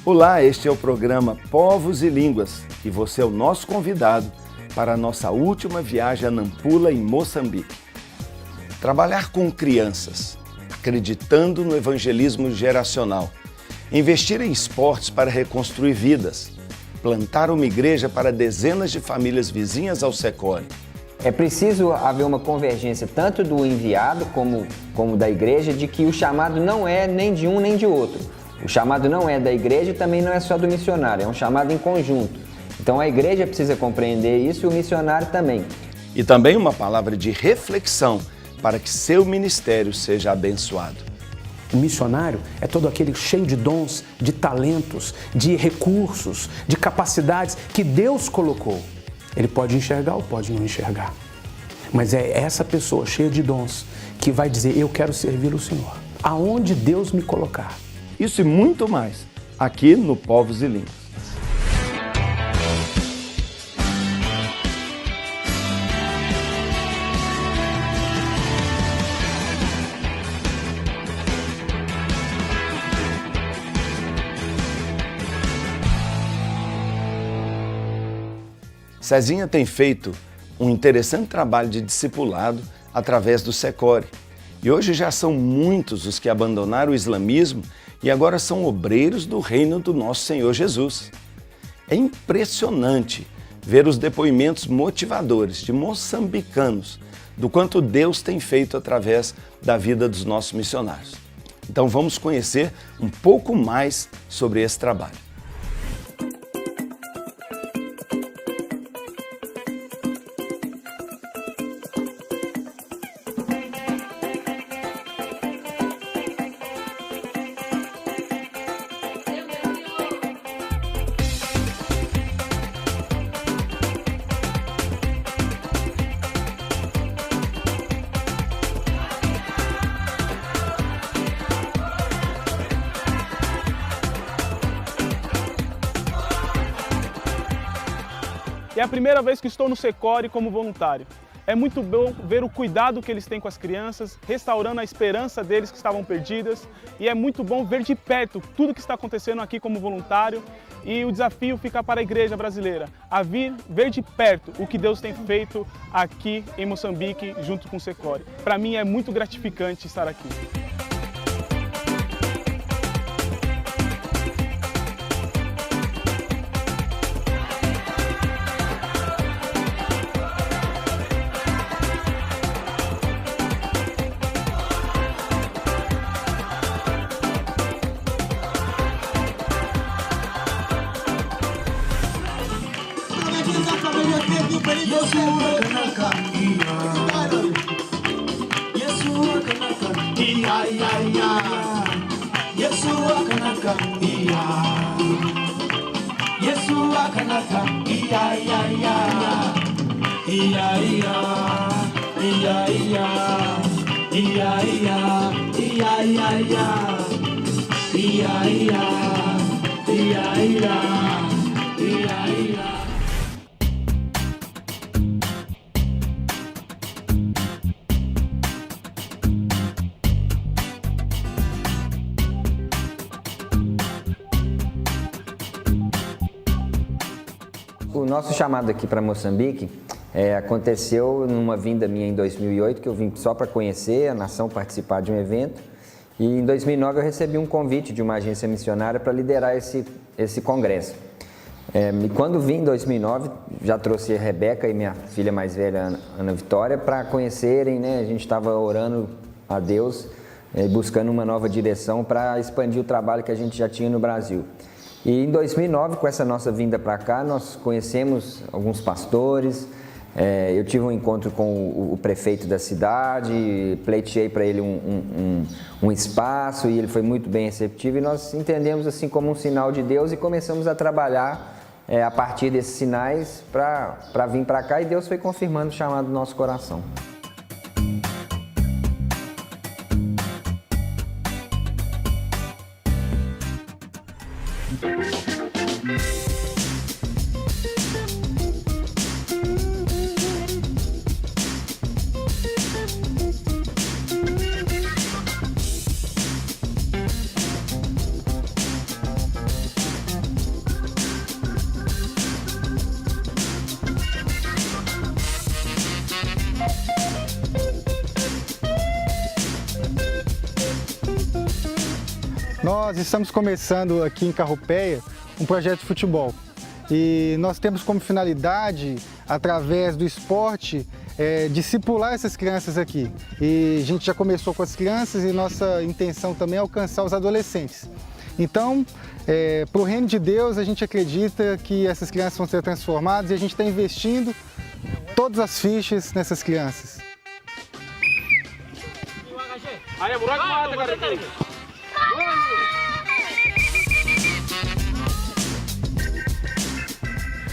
Olá, este é o programa Povos e Línguas e você é o nosso convidado para a nossa última viagem a Nampula, em Moçambique. Trabalhar com crianças, acreditando no evangelismo geracional, investir em esportes para reconstruir vidas, plantar uma igreja para dezenas de famílias vizinhas ao Secore. É preciso haver uma convergência tanto do enviado como da igreja, de que o chamado não é nem de um nem de outro. O chamado não é da igreja e também não é só do missionário, é um chamado em conjunto. Então a igreja precisa compreender isso e o missionário também. E também uma palavra de reflexão para que seu ministério seja abençoado. O missionário é todo aquele cheio de dons, de talentos, de recursos, de capacidades que Deus colocou. Ele pode enxergar ou pode não enxergar. Mas é essa pessoa cheia de dons que vai dizer: eu quero servir o Senhor, aonde Deus me colocar. Isso e muito mais, aqui no Povos e Línguas. Cezinha tem feito um interessante trabalho de discipulado através do Secore. E hoje já são muitos os que abandonaram o islamismo e agora são obreiros do reino do nosso Senhor Jesus. É impressionante ver os depoimentos motivadores de moçambicanos do quanto Deus tem feito através da vida dos nossos missionários. Então vamos conhecer um pouco mais sobre esse trabalho. É a primeira vez que estou no Secore como voluntário. É muito bom ver o cuidado que eles têm com as crianças, restaurando a esperança deles que estavam perdidas. E é muito bom ver de perto tudo que está acontecendo aqui como voluntário. E o desafio fica para a igreja brasileira, a ver de perto o que Deus tem feito aqui em Moçambique junto com o Secore. Para mim é muito gratificante estar aqui. O nosso chamado aqui para Moçambique aconteceu numa vinda minha em 2008, que eu vim só para conhecer a nação, participar de um evento. E em 2009 eu recebi um convite de uma agência missionária para liderar esse congresso. E quando vim em 2009, já trouxe a Rebeca e minha filha mais velha, Ana Vitória, para conhecerem, né? A gente estava orando a Deus, buscando uma nova direção para expandir o trabalho que a gente já tinha no Brasil. E em 2009, com essa nossa vinda para cá, nós conhecemos alguns pastores. Eu tive um encontro com o prefeito da cidade, pleiteei para ele um espaço e ele foi muito bem receptivo. E nós entendemos assim como um sinal de Deus e começamos a trabalhar a partir desses sinais para vir para cá, e Deus foi confirmando o chamado do nosso coração. nós estamos começando aqui em Carropeia um projeto de futebol. E nós temos como finalidade, através do esporte, discipular essas crianças aqui. E a gente já começou com as crianças e nossa intenção também é alcançar os adolescentes. Então, para o reino de Deus, a gente acredita que essas crianças vão ser transformadas e a gente está investindo todas as fichas nessas crianças.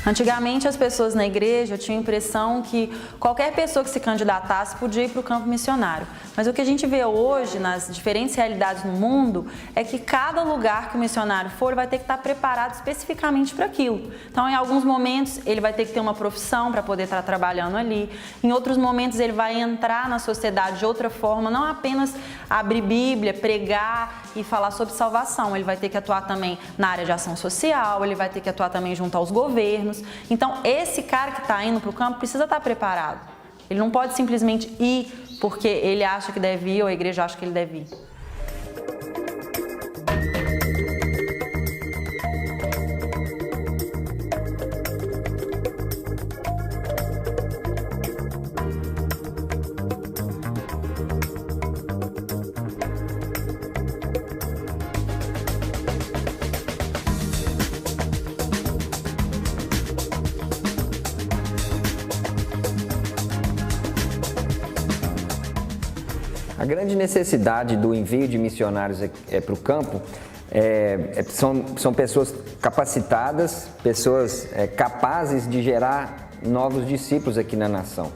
Antigamente, as pessoas na igreja tinham a impressão que qualquer pessoa que se candidatasse podia ir para o campo missionário. Mas o que a gente vê hoje, nas diferentes realidades no mundo, é que cada lugar que o missionário for vai ter que estar preparado especificamente para aquilo. Então, em alguns momentos, ele vai ter que ter uma profissão para poder estar trabalhando ali. Em outros momentos, ele vai entrar na sociedade de outra forma, não apenas abrir Bíblia, pregar e falar sobre salvação. Ele vai ter que atuar também na área de ação social, ele vai ter que atuar também junto aos governos. Então, esse cara que está indo para o campo precisa estar preparado. Ele não pode simplesmente ir porque ele acha que deve ir ou a igreja acha que ele deve ir. A grande necessidade do envio de missionários para o campo são pessoas capacitadas, pessoas capazes de gerar novos discípulos aqui na nação.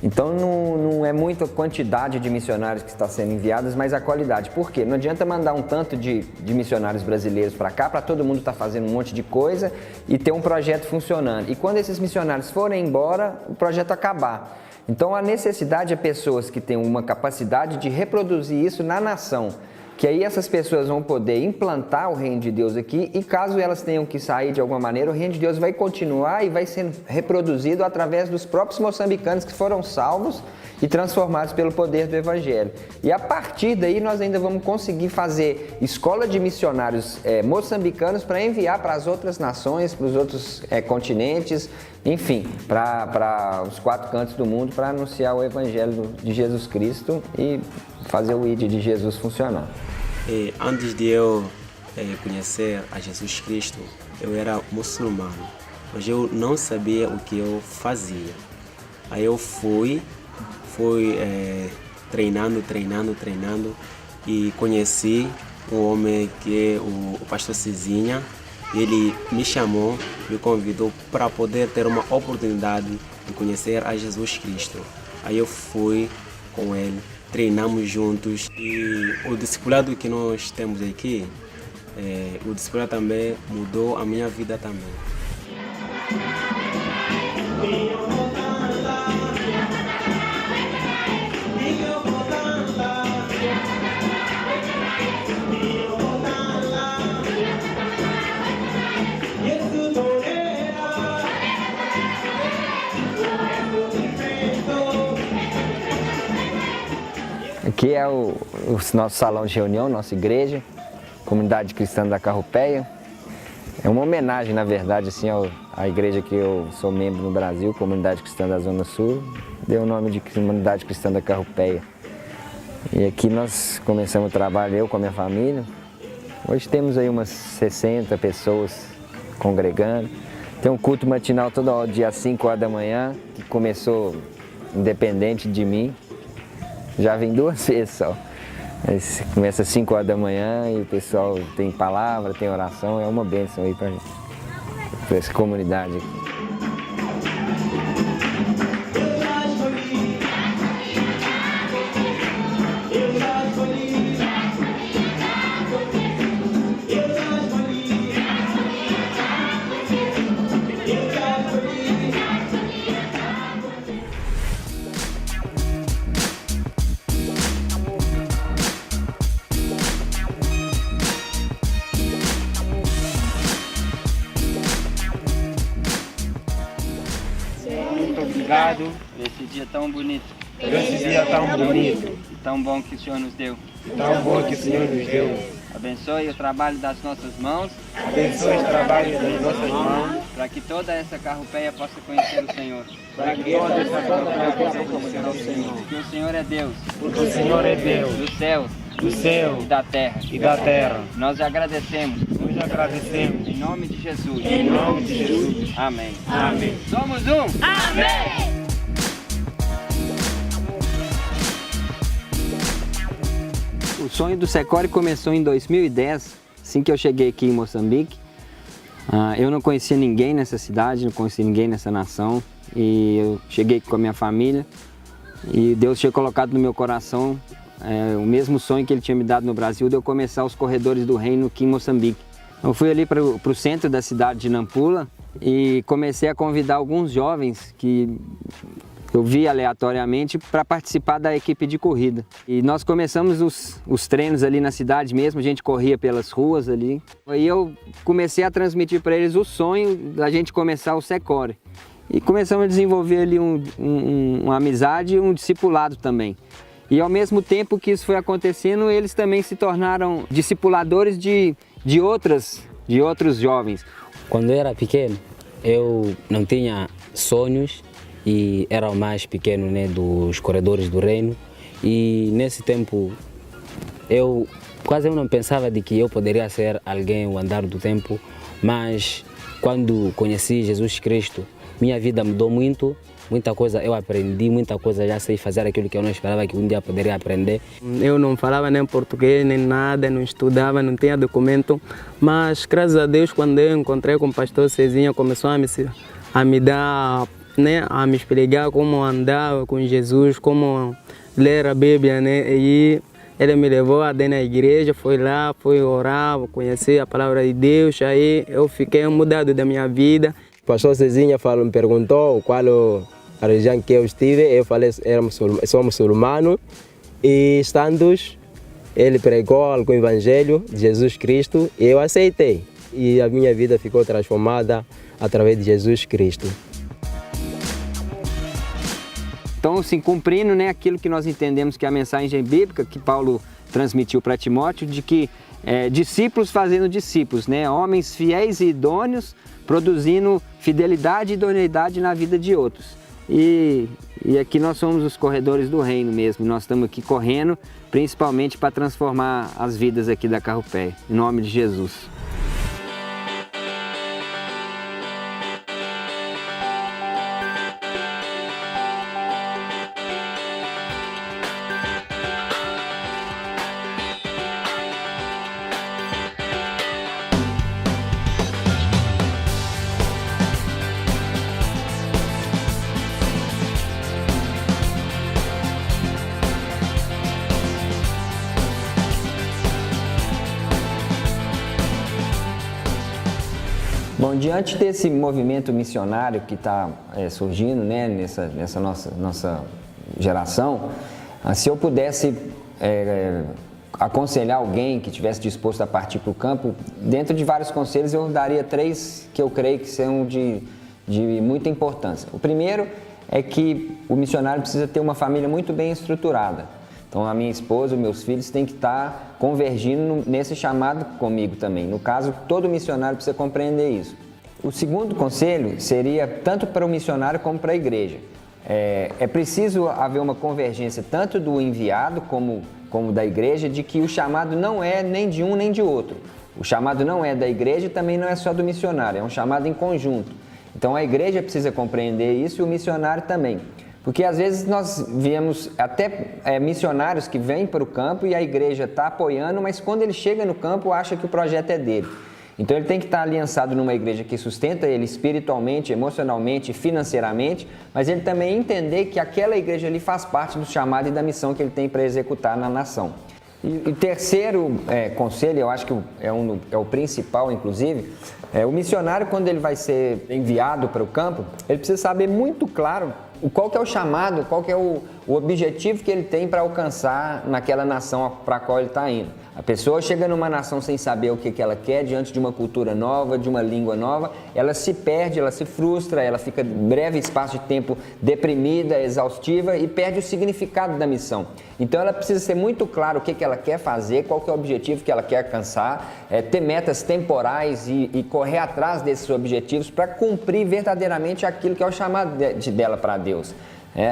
Então não é muito a quantidade de missionários que está sendo enviados, mas a qualidade. Por quê? Não adianta mandar um tanto de missionários brasileiros para cá, para todo mundo estar fazendo um monte de coisa e ter um projeto funcionando. E quando esses missionários forem embora, o projeto acabar. Então a necessidade é pessoas que tenham uma capacidade de reproduzir isso na nação, que aí essas pessoas vão poder implantar o reino de Deus aqui e caso elas tenham que sair de alguma maneira, o reino de Deus vai continuar e vai sendo reproduzido através dos próprios moçambicanos que foram salvos e transformados pelo poder do Evangelho. E a partir daí nós ainda vamos conseguir fazer escola de missionários moçambicanos para enviar para as outras nações, para os outros continentes, enfim, para os 4 cantos do mundo para anunciar o Evangelho de Jesus Cristo e fazer o ID de Jesus funcionar. Antes de eu conhecer a Jesus Cristo, eu era muçulmano, mas eu não sabia o que eu fazia. Aí eu fui treinando e conheci um homem que é o pastor Cezinha. Ele me chamou, me convidou para poder ter uma oportunidade de conhecer a Jesus Cristo. Aí eu fui com ele, treinamos juntos e o discipulado que nós temos aqui, o discipulado também mudou a minha vida também. Aqui é o nosso salão de reunião, nossa igreja, Comunidade Cristã da Carropeia. É uma homenagem, na verdade, assim, à igreja que eu sou membro no Brasil, Comunidade Cristã da Zona Sul, deu o nome de Comunidade Cristã da Carropeia. E aqui nós começamos o trabalho, eu com a minha família. Hoje temos aí umas 60 pessoas congregando. Tem um culto matinal todo dia às 5 horas da manhã, que começou independente de mim. Já vem 2 vezes só. Começa às 5 horas da manhã e o pessoal tem palavra, tem oração, é uma bênção aí para essa comunidade aqui. Obrigado por esse dia tão bonito. Por esse dia tão bonito. E tão bom que o Senhor nos deu. Tão bom que o Senhor nos deu. Abençoe o trabalho das nossas mãos. Abençoe o trabalho das nossas mãos. Para que toda essa carropeia possa conhecer o Senhor. Para que toda essa carropeia possa conhecer o Senhor. Porque o Senhor é Deus. Porque o Senhor é Deus. Dos céus. Do céu E da terra. e da terra. Nós agradecemos. Nós agradecemos. Em nome de Jesus. Em nome de Jesus. Amém. Amém. Somos um. Amém! O sonho do Secore começou em 2010, assim que eu cheguei aqui em Moçambique. Eu não conhecia ninguém nessa cidade, não conhecia ninguém nessa nação. E eu cheguei aqui com a minha família e Deus tinha colocado no meu coração o mesmo sonho que Ele tinha me dado no Brasil, de eu começar os corredores do reino aqui em Moçambique. Eu fui ali para o centro da cidade de Nampula e comecei a convidar alguns jovens que eu vi aleatoriamente para participar da equipe de corrida. E nós começamos os treinos ali na cidade mesmo, a gente corria pelas ruas ali. Aí eu comecei a transmitir para eles o sonho da gente começar o Secore. E começamos a desenvolver ali uma amizade e um discipulado também. E ao mesmo tempo que isso foi acontecendo, eles também se tornaram discipuladores de outros jovens. Quando eu era pequeno, eu não tinha sonhos e era o mais pequeno, né, dos corredores do reino. E nesse tempo eu não pensava de que eu poderia ser alguém ao andar do tempo, mas quando conheci Jesus Cristo, minha vida mudou muito. Muita coisa eu aprendi, muita coisa já sei fazer aquilo que eu não esperava que um dia poderia aprender. Eu não falava nem português, nem nada, não estudava, não tinha documento. Mas, graças a Deus, quando eu encontrei com o pastor Cezinha, começou a me dar, né, a me explicar como andar com Jesus, como ler a Bíblia, né? E ele me levou até na igreja, fui lá, fui orar, conheci a palavra de Deus. Aí eu fiquei mudado da minha vida. O pastor Cezinha me perguntou qual a região que eu estive. Eu falei que sou muçulmano e ele pregou o evangelho de Jesus Cristo e eu aceitei. E a minha vida ficou transformada através de Jesus Cristo. Então, assim, cumprindo, né, aquilo que nós entendemos que é a mensagem bíblica que Paulo transmitiu para Timóteo, de que discípulos fazendo discípulos, né, homens fiéis e idôneos, produzindo fidelidade e idoneidade na vida de outros. E aqui nós somos os corredores do reino mesmo, nós estamos aqui correndo principalmente para transformar as vidas aqui da Carropeia, em nome de Jesus. Bom, diante desse movimento missionário que está surgindo, né, nessa nossa geração, se eu pudesse aconselhar alguém que estivesse disposto a partir para o campo, dentro de vários conselhos eu daria 3 que eu creio que são de muita importância. O primeiro é que o missionário precisa ter uma família muito bem estruturada. Então, a minha esposa, os meus filhos têm que estar convergindo nesse chamado comigo também. No caso, todo missionário precisa compreender isso. O segundo conselho seria tanto para o missionário como para a igreja. É preciso haver uma convergência tanto do enviado como da igreja, de que o chamado não é nem de um nem de outro. O chamado não é da igreja e também não é só do missionário, é um chamado em conjunto. Então, a igreja precisa compreender isso e o missionário também. Porque às vezes nós vemos até missionários que vêm para o campo e a igreja está apoiando, mas quando ele chega no campo acha que o projeto é dele. Então ele tem que estar aliançado numa igreja que sustenta ele espiritualmente, emocionalmente, financeiramente, mas ele também entender que aquela igreja ali faz parte do chamado e da missão que ele tem para executar na nação. E terceiro conselho, eu acho que é o principal, inclusive, o missionário, quando ele vai ser enviado para o campo, ele precisa saber muito claro qual que é o chamado, qual que é o objetivo que ele tem para alcançar naquela nação para a qual ele está indo. A pessoa chega numa nação sem saber o que ela quer, diante de uma cultura nova, de uma língua nova, ela se perde, ela se frustra, ela fica em breve espaço de tempo deprimida, exaustiva e perde o significado da missão. Então ela precisa ser muito claro o que ela quer fazer, qual que é o objetivo que ela quer alcançar, ter metas temporais e correr atrás desses objetivos para cumprir verdadeiramente aquilo que é o chamado dela para Deus.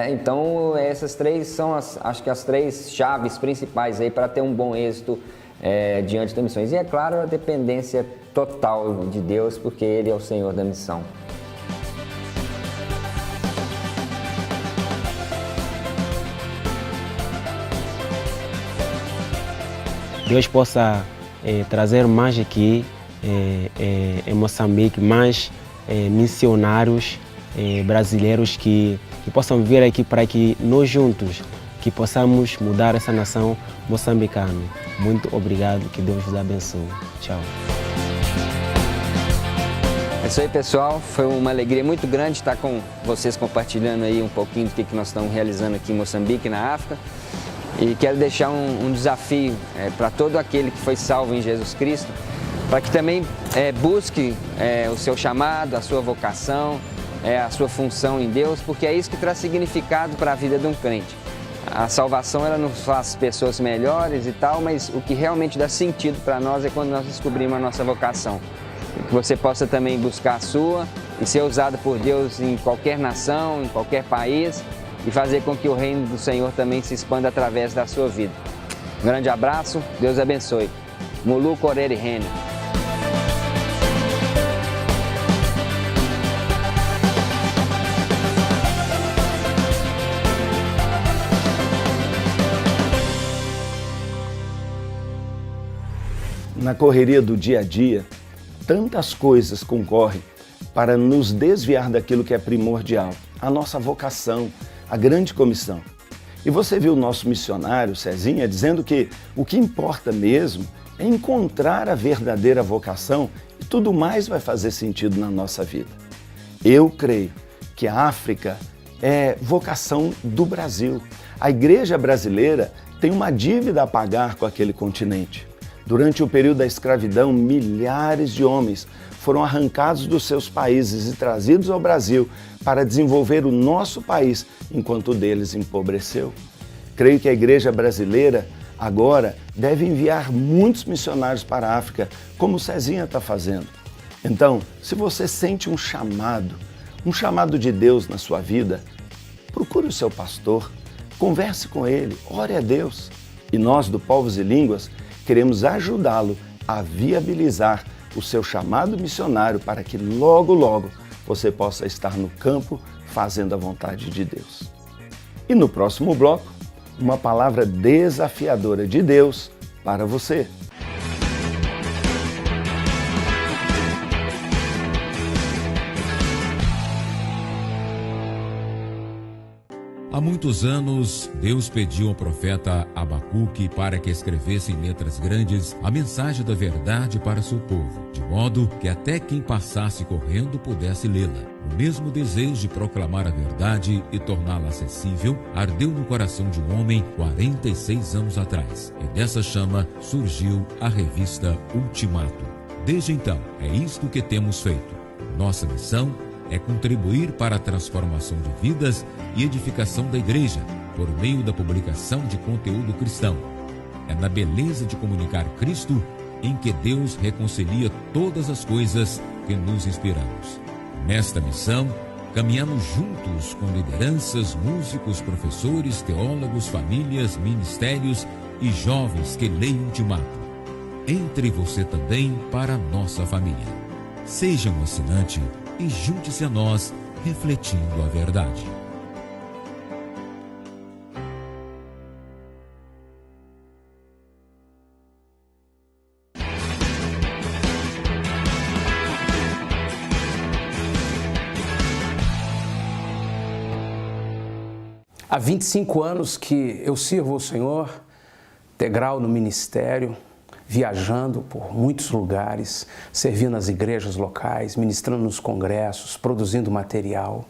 Então essas três são acho que as três chaves principais aí para ter um bom êxito diante das missões. E é claro, a dependência total de Deus, porque Ele é o Senhor da missão. Deus possa trazer mais aqui em Moçambique, mais missionários brasileiros que possam vir aqui para que nós juntos que possamos mudar essa nação moçambicana. Muito obrigado, que Deus vos abençoe. Tchau. É isso aí, pessoal. Foi uma alegria muito grande estar com vocês compartilhando aí um pouquinho do que nós estamos realizando aqui em Moçambique, na África. E quero deixar um desafio para todo aquele que foi salvo em Jesus Cristo, para que também busque o seu chamado, a sua vocação, a sua função em Deus, porque é isso que traz significado para a vida de um crente. A salvação, ela nos faz pessoas melhores e tal, mas o que realmente dá sentido para nós é quando nós descobrimos a nossa vocação. Que você possa também buscar a sua e ser usado por Deus em qualquer nação, em qualquer país, e fazer com que o reino do Senhor também se expanda através da sua vida. Um grande abraço, Deus abençoe. Mulu Corere Rene. Na correria do dia a dia, tantas coisas concorrem para nos desviar daquilo que é primordial, a nossa vocação, a grande comissão. E você viu o nosso missionário, Cezinha, dizendo que o que importa mesmo é encontrar a verdadeira vocação e tudo mais vai fazer sentido na nossa vida. Eu creio que a África é vocação do Brasil. A igreja brasileira tem uma dívida a pagar com aquele continente. Durante o período da escravidão, milhares de homens foram arrancados dos seus países e trazidos ao Brasil para desenvolver o nosso país, enquanto o deles empobreceu. Creio que a igreja brasileira agora deve enviar muitos missionários para a África, como o Cezinha está fazendo. Então, se você sente um chamado de Deus na sua vida, procure o seu pastor, converse com ele, ore a Deus. E nós, do Povos e Línguas, queremos ajudá-lo a viabilizar o seu chamado missionário para que logo, logo você possa estar no campo fazendo a vontade de Deus. E no próximo bloco, uma palavra desafiadora de Deus para você. Há muitos anos, Deus pediu ao profeta Abacuque para que escrevesse em letras grandes a mensagem da verdade para seu povo, de modo que até quem passasse correndo pudesse lê-la. O mesmo desejo de proclamar a verdade e torná-la acessível ardeu no coração de um homem 46 anos atrás, e dessa chama surgiu a revista Ultimato. Desde então, é isto que temos feito. Nossa missão é contribuir para a transformação de vidas e edificação da igreja por meio da publicação de conteúdo cristão. É na beleza de comunicar Cristo em que Deus reconcilia todas as coisas que nos inspiramos. Nesta missão, caminhamos juntos com lideranças, músicos, professores, teólogos, famílias, ministérios e jovens que leem Ultimato. Entre você também para a nossa família. Seja um assinante e junte-se a nós, refletindo a verdade. Há 25 anos que eu sirvo ao Senhor, integral no ministério, viajando por muitos lugares, servindo nas igrejas locais, ministrando nos congressos, produzindo material.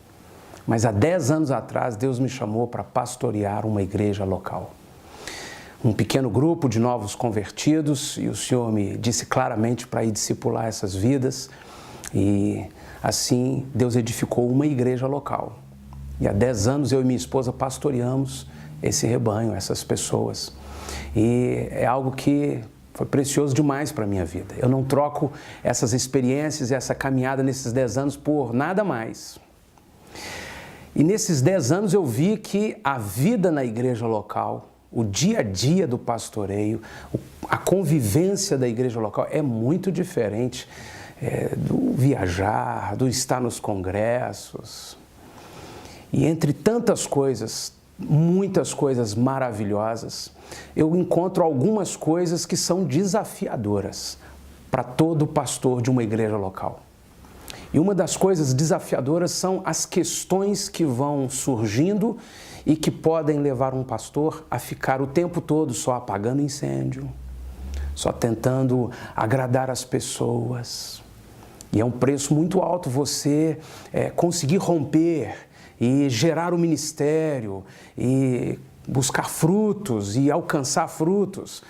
Mas há 10 anos atrás, Deus me chamou para pastorear uma igreja local. Um pequeno grupo de novos convertidos, e o Senhor me disse claramente para ir discipular essas vidas. E assim, Deus edificou uma igreja local. E há 10 anos eu e minha esposa pastoreamos esse rebanho, essas pessoas. E é algo que foi precioso demais para a minha vida. Eu não troco essas experiências e essa caminhada nesses 10 anos por nada mais. E nesses 10 anos eu vi que a vida na igreja local, o dia a dia do pastoreio, a convivência da igreja local é muito diferente do viajar, do estar nos congressos. E entre tantas coisas, muitas coisas maravilhosas, eu encontro algumas coisas que são desafiadoras para todo pastor de uma igreja local. E uma das coisas desafiadoras são as questões que vão surgindo e que podem levar um pastor a ficar o tempo todo só apagando incêndio, só tentando agradar as pessoas. E é um preço muito alto você conseguir romper e gerar o ministério e buscar frutos e alcançar frutos.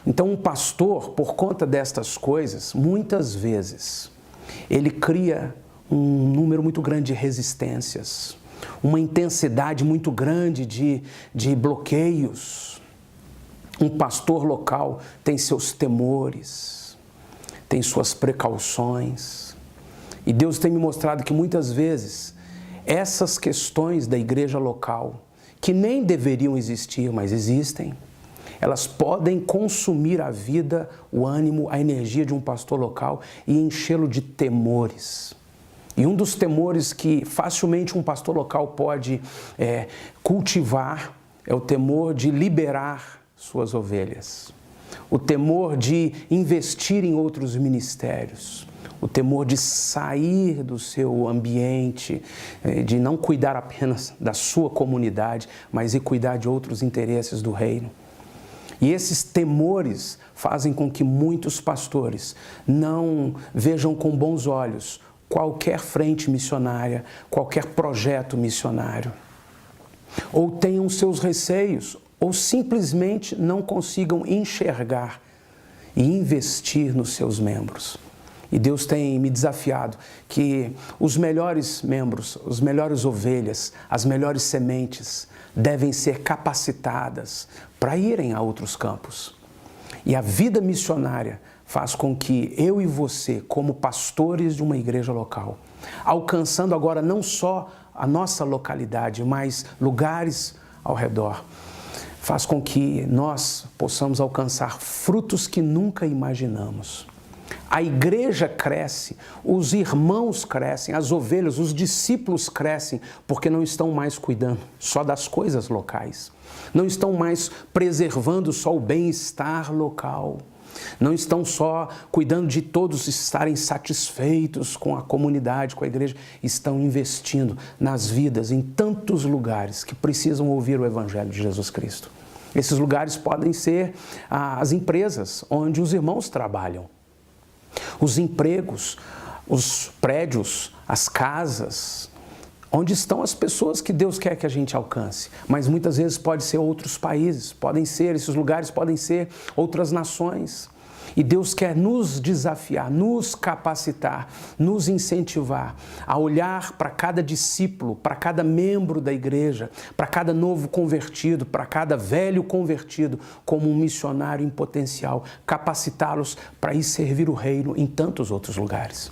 Então, um pastor, por conta destas coisas, muitas vezes, ele cria um número muito grande de resistências, uma intensidade muito grande de bloqueios. Um pastor local tem seus temores, tem suas precauções. E Deus tem me mostrado que muitas vezes essas questões da igreja local, que nem deveriam existir, mas existem, elas podem consumir a vida, o ânimo, a energia de um pastor local e enchê-lo de temores. E um dos temores que facilmente um pastor local pode cultivar é o temor de liberar suas ovelhas, o temor de investir em outros ministérios, o temor de sair do seu ambiente, de não cuidar apenas da sua comunidade, mas de cuidar de outros interesses do reino. E esses temores fazem com que muitos pastores não vejam com bons olhos qualquer frente missionária, qualquer projeto missionário. Ou tenham seus receios, ou simplesmente não consigam enxergar e investir nos seus membros. E Deus tem me desafiado que os melhores membros, as melhores ovelhas, as melhores sementes devem ser capacitadas para irem a outros campos. E a vida missionária faz com que eu e você, como pastores de uma igreja local, alcançando agora não só a nossa localidade, mas lugares ao redor, faz com que nós possamos alcançar frutos que nunca imaginamos. A igreja cresce, os irmãos crescem, as ovelhas, os discípulos crescem, porque não estão mais cuidando só das coisas locais. Não estão mais preservando só o bem-estar local. Não estão só cuidando de todos estarem satisfeitos com a comunidade, com a igreja. Estão investindo nas vidas em tantos lugares que precisam ouvir o Evangelho de Jesus Cristo. Esses lugares podem ser as empresas onde os irmãos trabalham, os empregos, os prédios, as casas, onde estão as pessoas que Deus quer que a gente alcance. Mas muitas vezes pode ser outros países, esses lugares podem ser outras nações. E Deus quer nos desafiar, nos capacitar, nos incentivar a olhar para cada discípulo, para cada membro da igreja, para cada novo convertido, para cada velho convertido, como um missionário em potencial, capacitá-los para ir servir o reino em tantos outros lugares.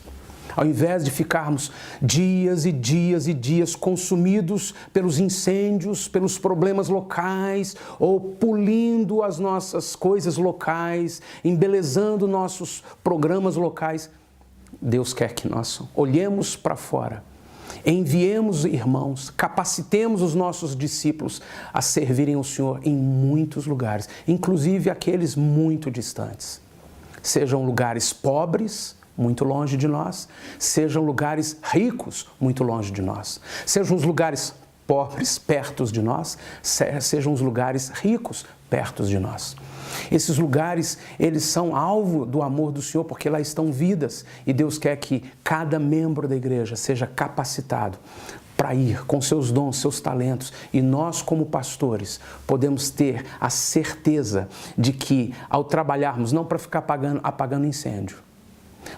Ao invés de ficarmos dias e dias e dias consumidos pelos incêndios, pelos problemas locais, ou polindo as nossas coisas locais, embelezando nossos programas locais, Deus quer que nós olhemos para fora, enviemos irmãos, capacitemos os nossos discípulos a servirem ao Senhor em muitos lugares, inclusive aqueles muito distantes. Sejam lugares pobres, muito longe de nós, sejam lugares ricos, muito longe de nós, sejam os lugares pobres, perto de nós, sejam os lugares ricos, perto de nós. Esses lugares, eles são alvo do amor do Senhor, porque lá estão vidas, e Deus quer que cada membro da igreja seja capacitado para ir com seus dons, seus talentos. E nós, como pastores, podemos ter a certeza de que, ao trabalharmos, não para ficar apagando incêndio,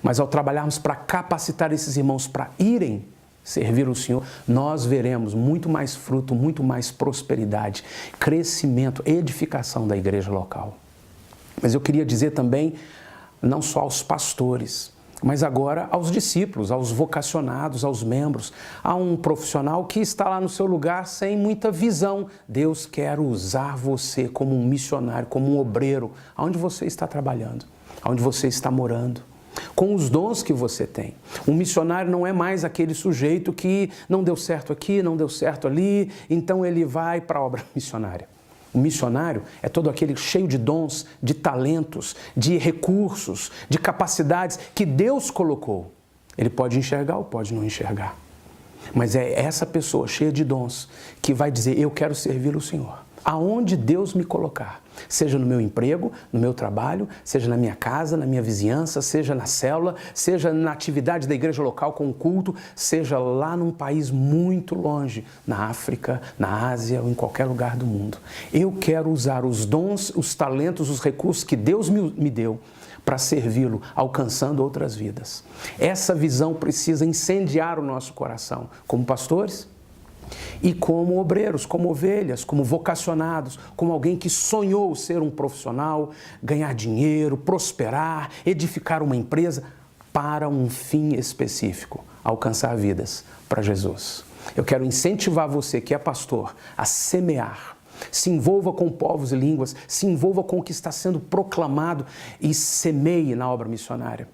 mas ao trabalharmos para capacitar esses irmãos para irem servir o Senhor, nós veremos muito mais fruto, muito mais prosperidade, crescimento, edificação da igreja local. Mas eu queria dizer também, não só aos pastores, mas agora aos discípulos, aos vocacionados, aos membros. Há um profissional que está lá no seu lugar sem muita visão. Deus quer usar você como um missionário, como um obreiro, aonde você está trabalhando, aonde você está morando, com os dons que você tem. Um missionário não é mais aquele sujeito que não deu certo aqui, não deu certo ali, então ele vai para a obra missionária. O missionário é todo aquele cheio de dons, de talentos, de recursos, de capacidades que Deus colocou. Ele pode enxergar ou pode não enxergar. Mas é essa pessoa cheia de dons que vai dizer, eu quero servir o Senhor. Aonde Deus me colocar, seja no meu emprego, no meu trabalho, seja na minha casa, na minha vizinhança, seja na célula, seja na atividade da igreja local com o culto, seja lá num país muito longe, na África, na Ásia ou em qualquer lugar do mundo. Eu quero usar os dons, os talentos, os recursos que Deus me deu para servi-lo, alcançando outras vidas. Essa visão precisa incendiar o nosso coração, como pastores, e como obreiros, como ovelhas, como vocacionados, como alguém que sonhou ser um profissional, ganhar dinheiro, prosperar, edificar uma empresa para um fim específico, alcançar vidas para Jesus. Eu quero incentivar você que é pastor a semear. Se envolva com povos e línguas, se envolva com o que está sendo proclamado e semeie na obra missionária.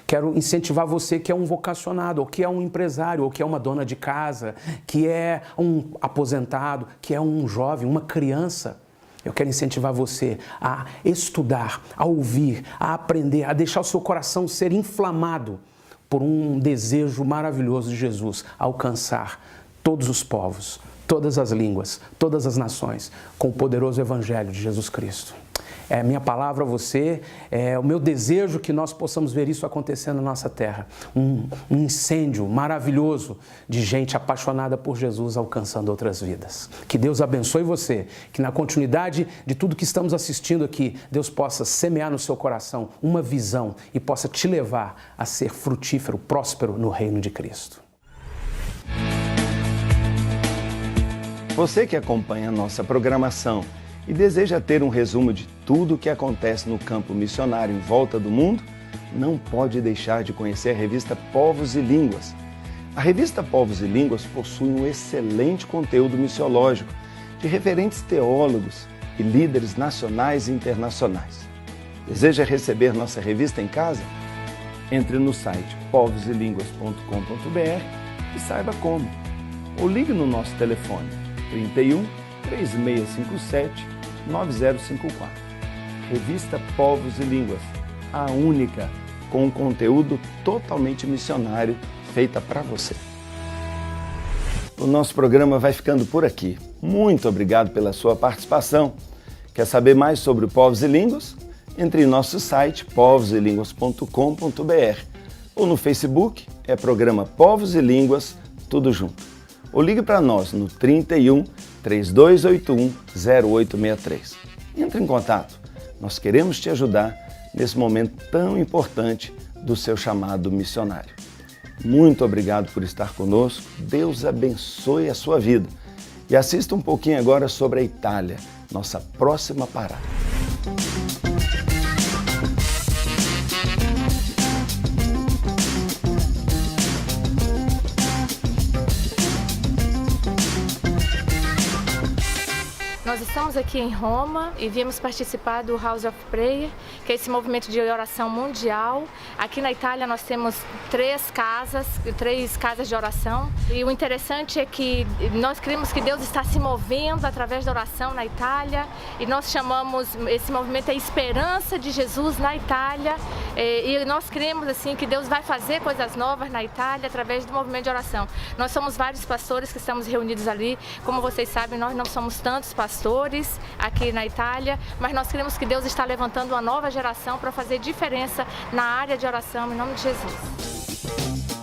Quero incentivar você que é um vocacionado, ou que é um empresário, ou que é uma dona de casa, que é um aposentado, que é um jovem, uma criança. Eu quero incentivar você a estudar, a ouvir, a aprender, a deixar o seu coração ser inflamado por um desejo maravilhoso de Jesus, alcançar todos os povos, todas as línguas, todas as nações, com o poderoso Evangelho de Jesus Cristo. É a minha palavra a você, é o meu desejo que nós possamos ver isso acontecendo na nossa terra. Um incêndio maravilhoso de gente apaixonada por Jesus alcançando outras vidas. Que Deus abençoe você, que na continuidade de tudo que estamos assistindo aqui, Deus possa semear no seu coração uma visão e possa te levar a ser frutífero, próspero no reino de Cristo. Você que acompanha a nossa programação e deseja ter um resumo de tudo o que acontece no campo missionário em volta do mundo, não pode deixar de conhecer a revista Povos e Línguas. A revista Povos e Línguas possui um excelente conteúdo missiológico de referentes teólogos e líderes nacionais e internacionais. Deseja receber nossa revista em casa? Entre no site povoselinguas.com.br e saiba como. Ou ligue no nosso telefone 31 3657 9054. Revista Povos e Línguas, a única com um conteúdo totalmente missionário feita para você. O nosso programa vai ficando por aqui. Muito obrigado pela sua participação. Quer saber mais sobre o Povos e Línguas? Entre em nosso site povoselinguas.com.br ou no Facebook, é programa Povos e Línguas, tudo junto. Ou ligue para nós no 31 3281 0863. Entre em contato, nós queremos te ajudar nesse momento tão importante do seu chamado missionário. Muito obrigado por estar conosco, Deus abençoe a sua vida. E assista um pouquinho agora sobre a Itália, nossa próxima parada. Nós estamos aqui em Roma e viemos participar do House of Prayer, que é esse movimento de oração mundial. Aqui na Itália nós temos três casas de oração. E o interessante é que nós cremos que Deus está se movendo através da oração na Itália. E nós chamamos esse movimento a Esperança de Jesus na Itália. E nós cremos assim que Deus vai fazer coisas novas na Itália através do movimento de oração. Nós somos vários pastores que estamos reunidos ali. Como vocês sabem, nós não somos tantos pastores aqui na Itália, mas nós cremos que Deus está levantando uma nova geração para fazer diferença na área de oração, em nome de Jesus.